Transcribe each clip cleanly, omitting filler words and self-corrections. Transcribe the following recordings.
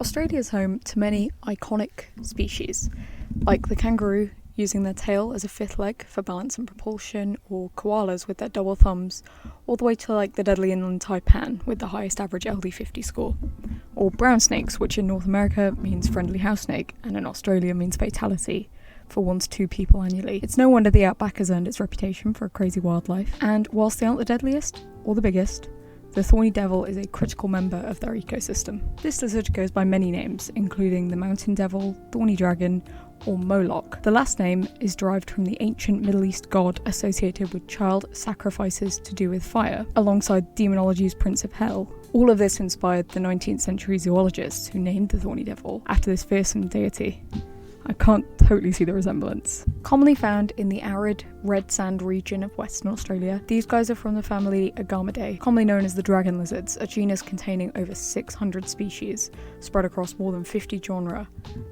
Australia is home to many iconic species, like the kangaroo using their tail as a fifth leg for balance and propulsion, or koalas with their double thumbs, all the way to like the deadly inland taipan with the highest average LD50 score, or brown snakes, which in North America means friendly house snake and in Australia means fatality for 1 to 2 people annually. It's no wonder the outback has earned its reputation for a crazy wildlife, and whilst they aren't the deadliest or the biggest, the thorny devil is a critical member of their ecosystem. This lizard goes by many names, including the mountain devil, thorny dragon, or Moloch. The last name is derived from the ancient Middle East god associated with child sacrifices to do with fire, alongside demonology's Prince of Hell. All of this inspired the 19th century zoologists who named the thorny devil after this fearsome deity. I can't totally see the resemblance. Commonly found in the arid red sand region of Western Australia, these guys are from the family Agamidae, commonly known as the dragon lizards, a genus containing over 600 species, spread across more than 50 genera,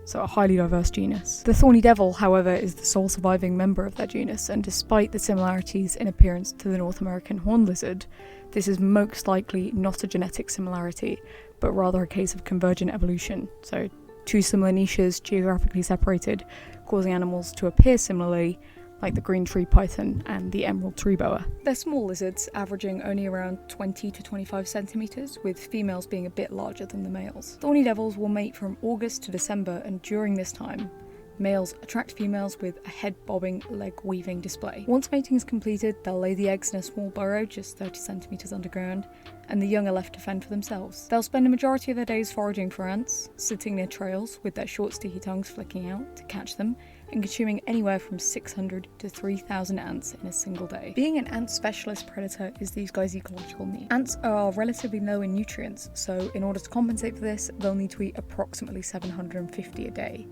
so a highly diverse genus. The thorny devil, however, is the sole surviving member of that genus, and despite the similarities in appearance to the North American horned lizard, this is most likely not a genetic similarity, but rather a case of convergent evolution, so 2 similar niches geographically separated, causing animals to appear similarly, like the green tree python and the emerald tree boa. They're small lizards, averaging only around 20 to 25 centimetres, with females being a bit larger than the males. Thorny devils will mate from August to December, and during this time, males attract females with a head-bobbing, leg-weaving display. Once mating is completed, they'll lay the eggs in a small burrow just 30 centimetres underground, and the young are left to fend for themselves. They'll spend a majority of their days foraging for ants, sitting near trails with their short sticky tongues flicking out to catch them, and consuming anywhere from 600 to 3,000 ants in a single day. Being an ant specialist predator is these guys' ecological need. Ants are relatively low in nutrients, so in order to compensate for this, they'll need to eat approximately 750 a day.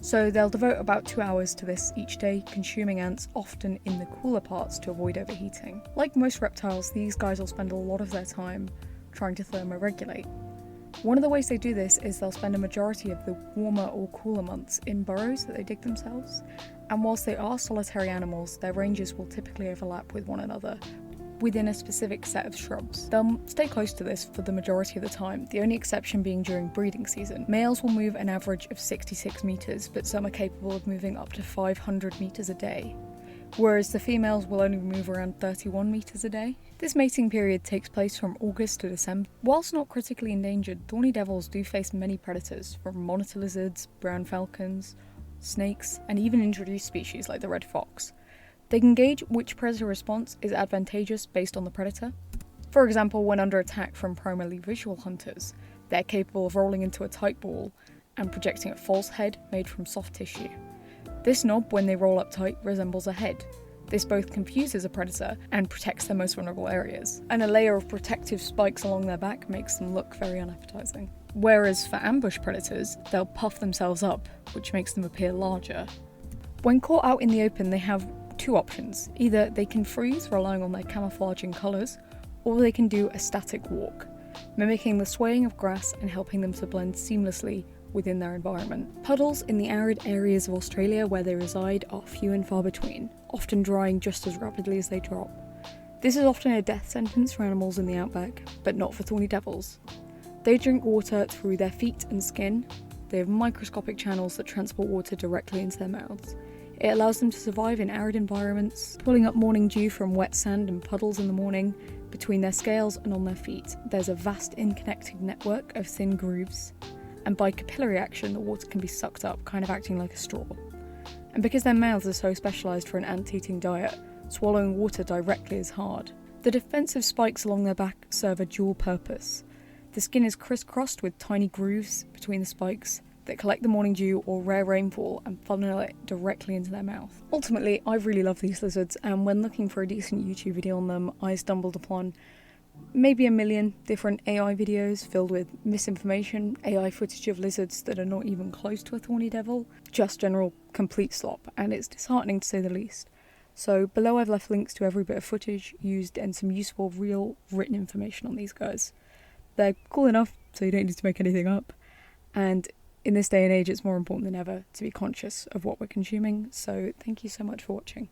So they'll devote about 2 hours to this each day, consuming ants often in the cooler parts to avoid overheating. Like most reptiles, these guys will spend a lot of their time trying to thermoregulate. One of the ways they do this is they'll spend a majority of the warmer or cooler months in burrows that they dig themselves, and whilst they are solitary animals, their ranges will typically overlap with one another, within a specific set of shrubs. They'll stay close to this for the majority of the time, the only exception being during breeding season. Males will move an average of 66 metres, but some are capable of moving up to 500 metres a day, whereas the females will only move around 31 metres a day. This mating period takes place from August to December. Whilst not critically endangered, thorny devils do face many predators, from monitor lizards, brown falcons, snakes, and even introduced species like the red fox. They can gauge which predator response is advantageous based on the predator. For example, when under attack from primarily visual hunters, they're capable of rolling into a tight ball and projecting a false head made from soft tissue. This knob, when they roll up tight, resembles a head. This both confuses a predator and protects their most vulnerable areas, and a layer of protective spikes along their back makes them look very unappetizing. Whereas for ambush predators, they'll puff themselves up, which makes them appear larger. When caught out in the open, they have 2 options. Either they can freeze, relying on their camouflaging colours, or they can do a static walk, mimicking the swaying of grass and helping them to blend seamlessly within their environment. Puddles in the arid areas of Australia where they reside are few and far between, often drying just as rapidly as they drop. This is often a death sentence for animals in the outback, but not for thorny devils. They drink water through their feet and skin. They have microscopic channels that transport water directly into their mouths. It allows them to survive in arid environments, pulling up morning dew from wet sand and puddles in the morning between their scales and on their feet. There's a vast interconnected network of thin grooves, and by capillary action the water can be sucked up, kind of acting like a straw. And because their mouths are so specialised for an ant-eating diet, swallowing water directly is hard. The defensive spikes along their back serve a dual purpose. The skin is crisscrossed with tiny grooves between the spikes that collect the morning dew or rare rainfall and funnel it directly into their mouth. Ultimately, I really love these lizards, and when looking for a decent YouTube video on them, I stumbled upon maybe 1 million different AI videos filled with misinformation, AI footage of lizards that are not even close to a thorny devil, just general complete slop, and it's disheartening to say the least. So below I've left links to every bit of footage used and some useful real written information on these guys. They're cool enough so you don't need to make anything up, and in this day and age, it's more important than ever to be conscious of what we're consuming, so thank you so much for watching.